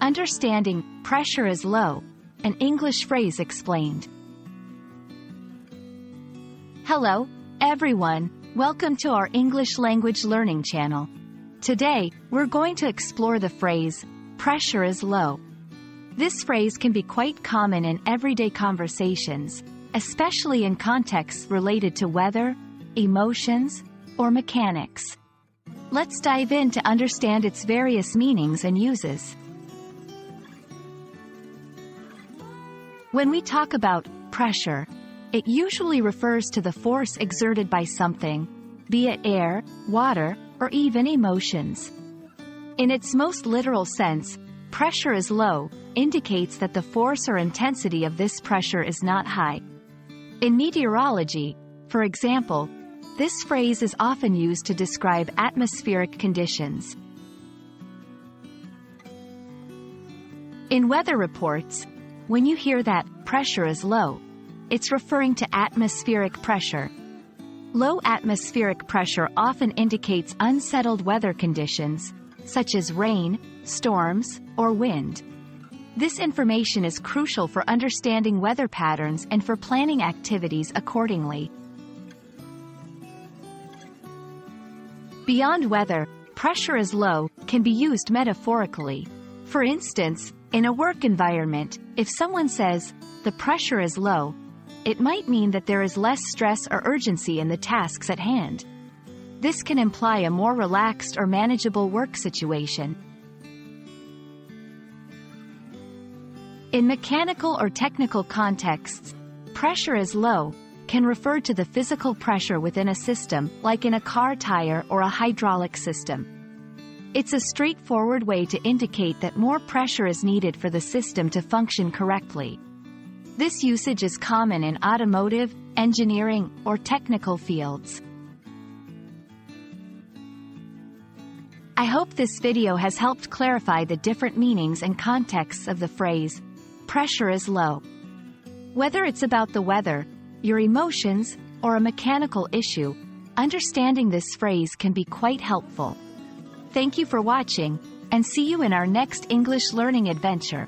Understanding pressure is low, an English phrase explained. Hello, everyone. Welcome to our English language learning channel. Today, we're going to explore the phrase, pressure is low. This phrase can be quite common in everyday conversations, especially in contexts related to weather, emotions, or mechanics. Let's dive in to understand its various meanings and uses. When we talk about pressure, it usually refers to the force exerted by something, be it air, water, or even emotions. In its most literal sense, pressure is low indicates that the force or intensity of this pressure is not high. In meteorology, for example, this phrase is often used to describe atmospheric conditions. In weather reports, when you hear that pressure is low, it's referring to atmospheric pressure. Low atmospheric pressure often indicates unsettled weather conditions, such as rain, storms, or wind. This information is crucial for understanding weather patterns and for planning activities accordingly. Beyond weather, pressure is low can be used metaphorically. For instance, in a work environment, if someone says, "The pressure is low," it might mean that there is less stress or urgency in the tasks at hand. This can imply a more relaxed or manageable work situation. In mechanical or technical contexts, pressure is low can refer to the physical pressure within a system, like in a car tire or a hydraulic system. It's a straightforward way to indicate that more pressure is needed for the system to function correctly. This usage is common in automotive, engineering, or technical fields. I hope this video has helped clarify the different meanings and contexts of the phrase, pressure is low. Whether it's about the weather, your emotions, or a mechanical issue, understanding this phrase can be quite helpful. Thank you for watching, and see you in our next English learning adventure.